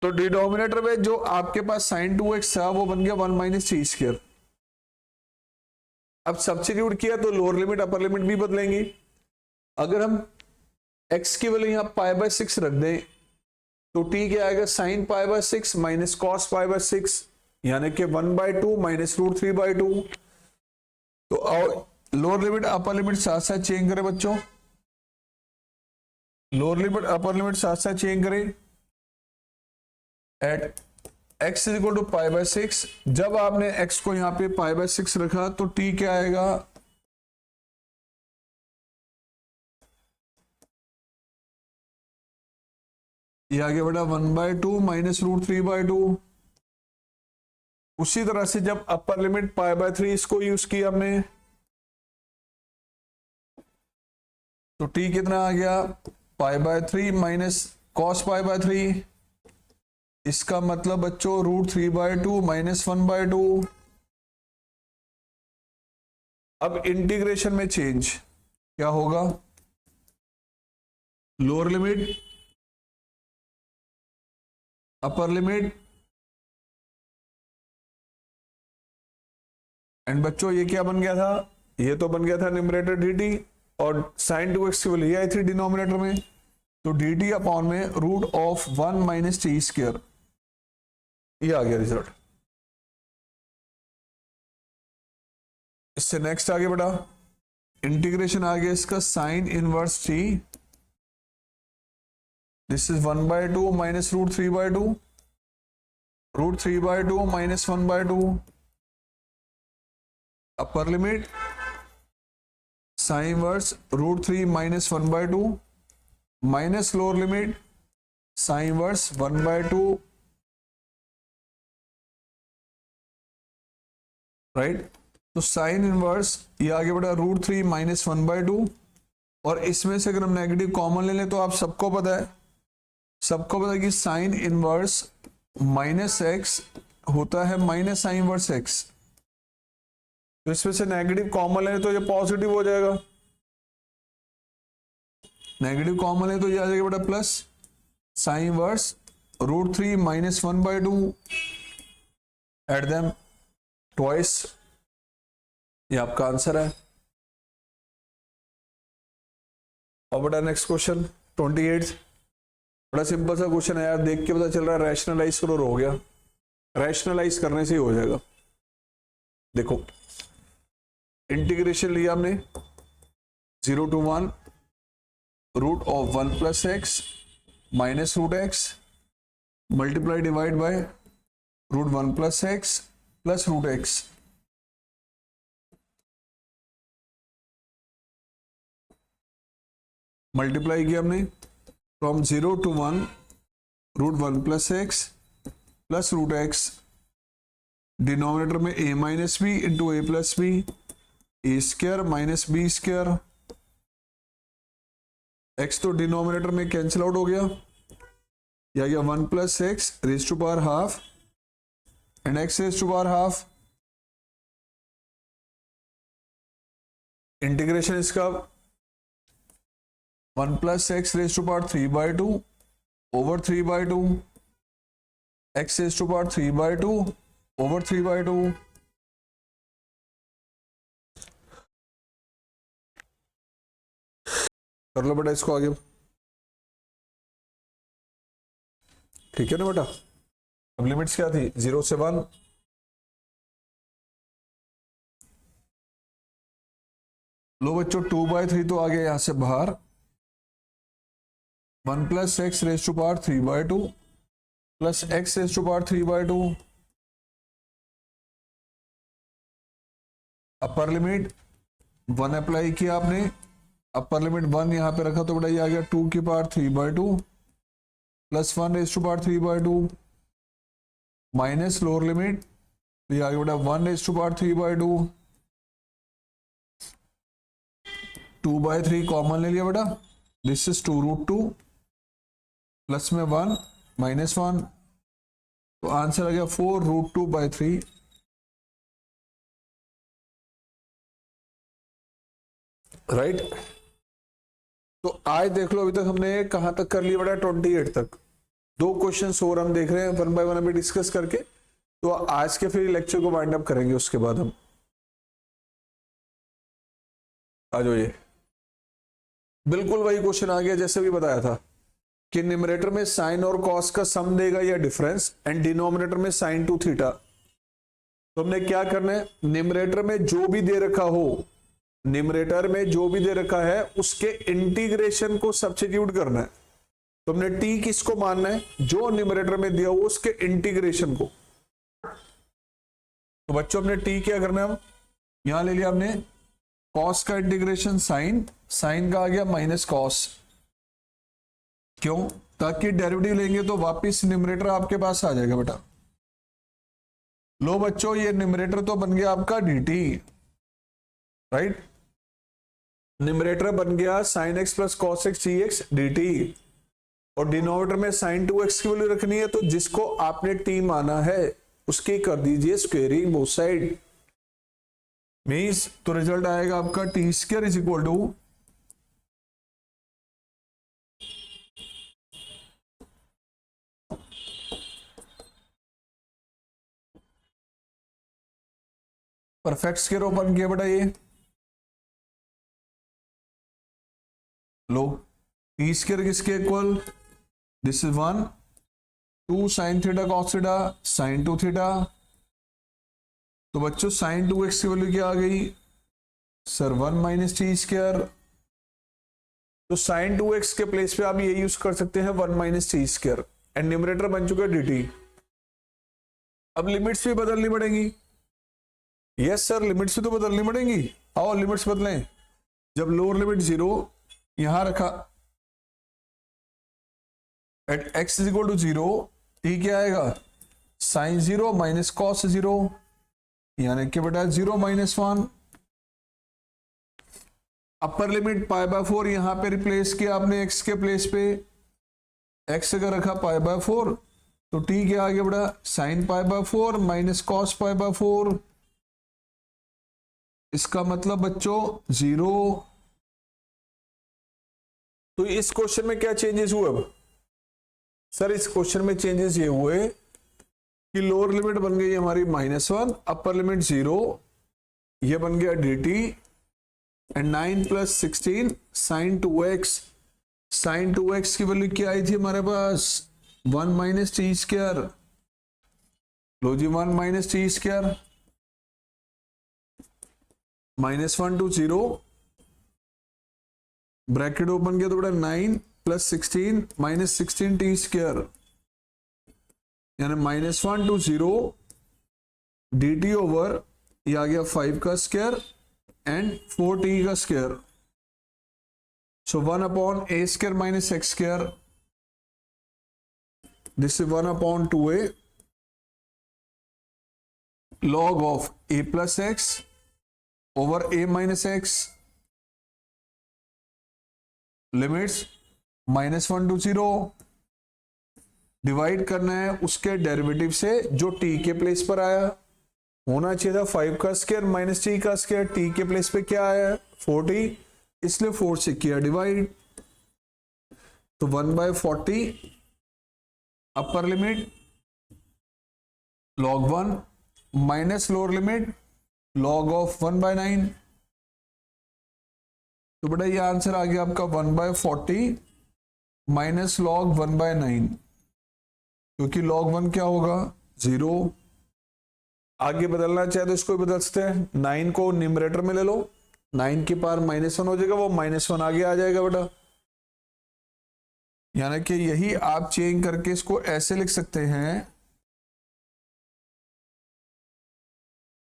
तो डिनोमिनेटर में जो आपके पास साइन 2x था वो बन गया 1 माइनस टी स्क्वायर। अब सब्स्टिट्यूट किया तो लोअर लिमिट अपर लिमिट भी बदलेंगी। अगर हम x की वैल्यू यहां π/6 रख दें तो t क्या आएगा, साइन π/6 माइनस कॉस π/6 यानी कि 1/2 माइनस √3/2। तो लोअर लिमिट अपर लिमिट साथ साथ चेंज करें बच्चों, लोअर लिमिट अपर लिमिट साथ साथ चेंज करें। At x is equal to π/6, जब आपने x को यहां पे π/6 रखा तो t क्या आएगा, ये आगे बढ़ा 1/2 माइनस √3/2। उसी तरह से जब अपर लिमिट π/3 इसको यूज किया हमने तो t कितना आ गया, π/3 माइनस कॉस π/3। इसका मतलब बच्चों √3/2 माइनस 1/2। अब इंटीग्रेशन में चेंज क्या होगा, lower limit upper limit, and बच्चों ये क्या बन गया था, ये तो बन गया था न्यूमरेटर dt और साइन 2x की वैल्यू आई थी डिनोमिनेटर में, तो dt अपॉन में √1 माइनस टी स्क्वायर, ये आ गया रिजल्ट। इससे नेक्स्ट आगे बढ़ा, इंटीग्रेशन आ गया इसका sine inverse T, this is 1/2 minus √3/2, √3/2 minus 1/2। Upper limit sine inverse √3 minus 1/2 minus lower limit sine inverse 1/2, right. तो साइन इनवर्स ये आगे बढ़ा √3 माइनस 1/2, और इसमें से अगर हम नेगेटिव कॉमन ले लें तो आप सबको पता है कि साइन इनवर्स माइनस एक्स होता है माइनस साइन इनवर्स एक्स। तो इसमें से नेगेटिव कॉमन ले तो ये पॉजिटिव हो जाएगा, नेगेटिव कॉमन ले तो ये आ जाएगा बेटा plus sine inverse √3 minus 1/2, at them twice, ये आपका आंसर है। और बेटा नेक्स्ट क्वेश्चन 28, बड़ा सिंपल सा क्वेश्चन है यार, देख के पता चल रहा है रैशनलाइज करो, हो गया, रैशनलाइज करने से ही हो जाएगा। देखो इंटीग्रेशन लिया हमने 0 to 1 √1 + x minus √x multiply divide by √1 + x plus √x। Multiply किया हमने from 0 to 1 √1 + x plus √x, denominator में a minus b into a plus b, a square minus b square, x तो डिनोमिनेटर में कैंसिल आउट हो गया, यह गया 1 + x raise to power half and x raise to power half. Integration इसका 1 + x raise to power 3/2 over 3/2, x raise to power 3/2 over 3/2। कर लो बेटा इसको आगे, ठीक है ना बेटा। अब लिमिट्स क्या थी, 0 से 1, लो बच्चों 2/3 तो आ गया यहां से बाहर, 1 + x raise to power 3/2 plus x raise to power 3/2। Upper limit 1 apply किया आपने, अपर लिमिट 1 यहां पे रखा तो बेटा ये आ गया 2 की power 3/2 plus 1 raise to power 3/2 minus lower limit, ये आ गया बेटा 1 रेज़ टू पावर 3/2, 2/3 कॉमन ले लिया बेटा, दिस इज 2√2 प्लस में 1 माइनस 1, तो आंसर आ गया 4√2/3। राइट। तो आज देख लो, अभी तक हमने कहां तक कर लिया बेटा, 28 तक। 2 क्वेश्चन और हम देख रहे हैं वन बाय वन अभी डिस्कस करके, तो आज के फिर लेक्चर को वाइंड अप करेंगे। उसके बाद हम आ जाओ, ये बिल्कुल वही क्वेश्चन आ गया जैसे भी बताया था कि न्यूमरेटर में साइन और कॉस का सम देगा या डिफरेंस, एंड डिनोमिनेटर में साइन टू थीटा। तो हमने क्या करना है, न्यूमरेटर में जो भी दे रखा हो, न्यूमरेटर में जो भी दे रखा है उसके इंटीग्रेशन को सब्स्टिट्यूट करना है। तो हमने टी किसको मानना है, जो न्यूमरेटर में दिया हो उसके इंटीग्रेशन को। तो बच्चों हमने टी क्या करना है, हम यहां ले लिया हमने कॉस का इंटीग्रेशन साइन, साइन का आ गया माइनस कॉस। क्यों, ताकि डेरिवेटिव लेंगे तो वापिस न्यूमरेटर आपके पास आ जाएगा बेटा। लो बच्चों, ये न्यूमरेटर तो बन गया आपका dt, राइट। न्यूमरेटर बन गया sin x plus cos x dx dt, और डिनोमिनेटर में sin 2x की वैल्यू रखनी है, तो जिसको आपने t माना है उसकी कर दीजिए स्क्वेयरिंग बोथ साइड, मीन्स तो रिजल्ट आएगा आपका t square is equal to perfect square बन गया बेटा। ये लो, टी स्क्वायर किसके इक्वल, this is 1 2 sine theta cos theta sine 2 theta. तो बच्चों साइन 2x की वैल्यू क्या आ गई सर, 1 माइनस टी स्क्वायर। तो साइन 2x के प्लेस पे आप ये यूज कर सकते हैं 1 minus t square, and numerator बन चुका है dt। अब लिमिट्स भी बदलनी पड़ेंगी। यस सर, लिमिट्स भी तो बदलनी पड़ेंगी। आओ लिमिट्स बदलें। जब लोअर लिमिट 0 यहां रखा at x is equal to 0, t क्या आएगा साइन 0 माइनस कॉस 0, यानी कि बेटा 0 minus 1। Upper limit pi by 4 यहां पे रिप्लेस किया आपने x के प्लेस पे, x अगर रखा पाई बाय 4 तो t क्या आ गया बेटा sine pi by 4 minus cos pi by 4। इसका मतलब बच्चों 0। तो इस क्वेश्चन में क्या चेंजेस हुए अब सर, इस क्वेश्चन में चेंजेस ये हुए कि लोअर लिमिट बन गई हमारी -1, अपर लिमिट 0, ये बन गया dt, and 9 plus 16 sine 2x। Sine 2x की वैल्यू क्या आई थी हमारे पास 1 माइनस टी स्क्वायर। लो जी 1 minus t square, -1 to 0, bracket open किया तो बेटा 9 प्लस 16 माइनस 16 टी स्क्वायर, यानी -1 to 0 dt ओवर ये आ गया 5 का स्क्वायर एंड 4t का square. So 1 upon a square minus x square, this is 1 upon 2a log of a plus x over a minus x, limits -1 to 0, divide करना है उसके डेरिवेटिव से जो t के प्लेस पर आया। होना चाहिए था 5 का स्क्वायर माइनस t का स्क्वायर, t के प्लेस पे क्या आया 40, इसलिए 4 से किया डिवाइड। तो 1/40 upper limit log 1 minus lower limit log of 1/9। तो बेटा ये आंसर आ गया आपका 1/40 माइनस log 1/9, क्योंकि log 1 क्या होगा 0। आगे बदलना चाहे तो इसको बदल सकते हैं, 9 को न्यूमरेटर में ले लो, 9 के पार -1 हो जाएगा, वो -1 आगे आ जाएगा बेटा। यानी कि यही आप चेंज करके इसको ऐसे लिख सकते हैं,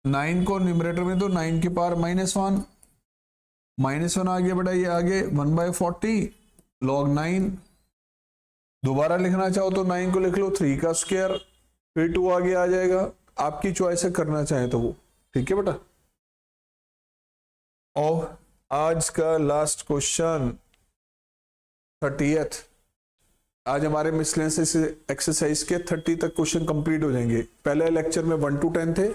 9 को न्यूमरेटर में तो 9 के पार -1 आ गया बेटा, ये आगे 1/40 log 9। दोबारा लिखना चाहो तो 9 को लिख लो 3 का स्क्वायर, फिर 2 आगे आ जाएगा, आपकी चॉइस है करना चाहे तो वो, ठीक है बेटा। और आज का लास्ट क्वेश्चन 30th, आज हमारे मिसलेनियस एक्सरसाइज के 30 तक क्वेश्चन कंप्लीट हो जाएंगे। पहले लेक्चर में 1 to 10 थे,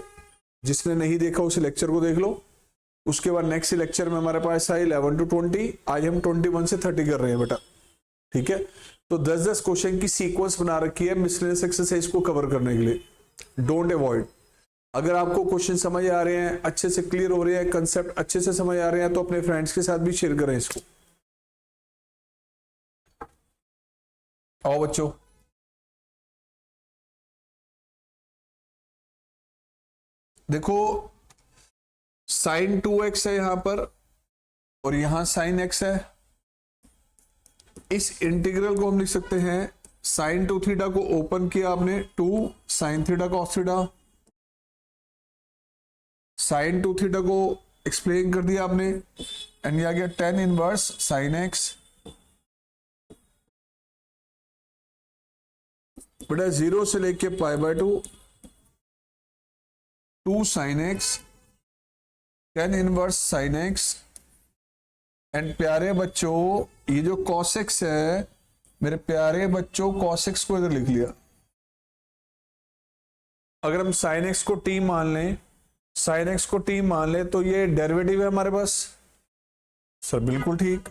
जिसने नहीं देखा उस लेक्चर को देख लो, उसके बाद नेक्स्ट लेक्चर में हमारे पास है 11 to 20, आज हम 21 से 30 कर रहे हैं बेटा, ठीक है। तो 10-10 क्वेश्चन की सीक्वेंस बना रखी है मिसलेनियस एक्सरसाइज को कवर करने के लिए, डोंट अवॉइड। अगर आपको क्वेश्चन समझ आ रहे हैं, अच्छे से क्लियर हो रहे हैं, कंसेप्ट अच्छे से समझ आ रहे हैं, तो अपने फ्रेंड्स के साथ भी शेयर करें इसको। आओ बच्चों, देखो sin 2x है यहां पर और यहां sin x है। इस इंटीग्रल को हम लिख सकते हैं sin 2 थीटा को ओपन किया आपने 2 sin theta cos theta, sin 2 theta को एक्सप्लेन कर दिया आपने, एंड ये आ गया tan इनवर्स sin x। बेटा 0 से लेके π/2 2 sin x tan inverse sin x, and प्यारे बच्चों ये जो cos x है, मेरे प्यारे बच्चों cos x को इधर लिख लिया। अगर हम sin x को t मान लें, sin x को t मान लें तो ये डेरिवेटिव है हमारे पास सर, बिल्कुल ठीक।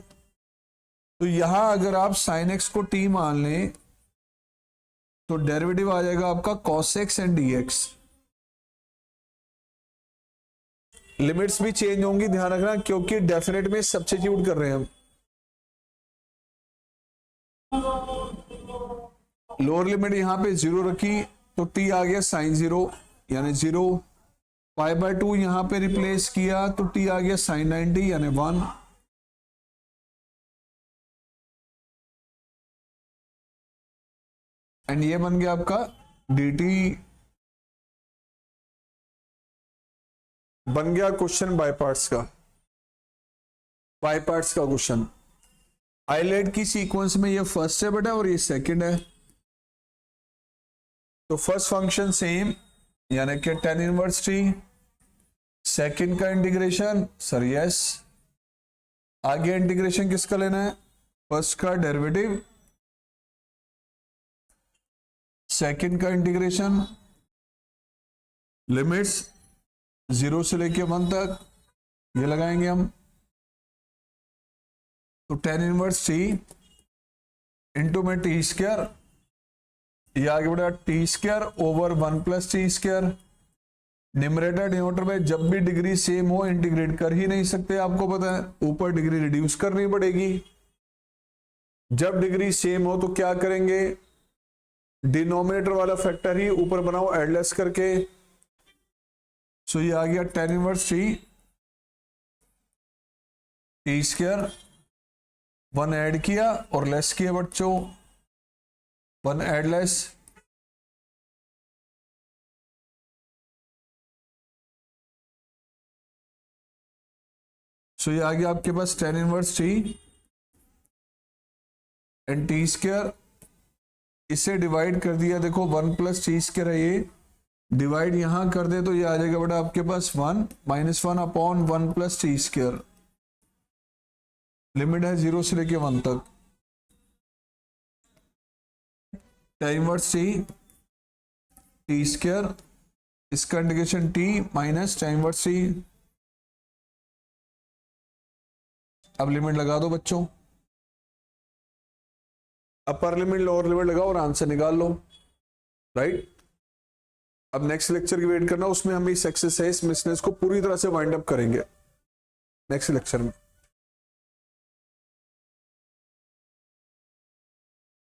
तो यहां अगर आप sin x को t मान लें तो डेरिवेटिव आ जाएगा आपका cos x and dx। Limits भी चेंज होंगी, ध्यान रखना, क्योंकि डेफिनेट में सब्स्टिट्यूट कर रहे हैं हम। लोअर लिमिट यहां पे 0 रखी तो t आ गया sin 0 यानी 0, π/2 यहां पे रिप्लेस किया तो t आ गया sin 90 यानी 1, एंड ये बन गया आपका dt। बन गया क्वेश्चन बाय पार्ट्स का, बाय पार्ट्स का क्वेश्चन। आइलेट की सीक्वेंस में ये फर्स्ट है बेटा और ये सेकंड है। तो फर्स्ट फंक्शन सेम यानी कि tan इनवर्स t, सेकंड का इंटीग्रेशन सर यस, आगे इंटीग्रेशन किसका लेना है, फर्स्ट का डेरिवेटिव, सेकंड का इंटीग्रेशन, लिमिट्स 0 से लेके 1 तक ये लगाएंगे हम। तो tan इनवर्स t इंटू में टी स्क्वायर, ये आगे बढ़ा T square over 1 plus t square. Numerator denominator में जब भी डिग्री सेम हो इंटीग्रेट कर ही नहीं सकते, आपको पता है, ऊपर डिग्री रिड्यूस करनी पड़ेगी। जब डिग्री सेम हो तो क्या करेंगे, डिनोमिनेटर वाला फैक्टर ही ऊपर बनाओ एडलेस करके। सो ये आ गया tan inverse T square, 1 add किया और लेस किया बच्चों, 1 ऐड लेस, सो ये आ गया आपके पास tan inverse and T square. इसे डिवाइड कर दिया, देखो 1 प्लस टी स्क्वायर है, ये डिवाइड यहां कर दे तो ये आ जाएगा बेटा आपके पास 1 - 1 upon 1 plus t square. Limit है 0 से लेके 1 तक। tan इनवर्स टी स्क्वायर, इसका integration t minus tan inverse t। अब लिमिट लगा दो बच्चों, अपर लिमिट लोअर लिमिट लगाओ और आंसर निकाल लो, राइट। अब नेक्स्ट लेक्चर की वेट करना, उसमें हम इस एक्सरसाइज मिसलेनियस को पूरी तरह से वाइंड अप करेंगे नेक्स्ट लेक्चर में।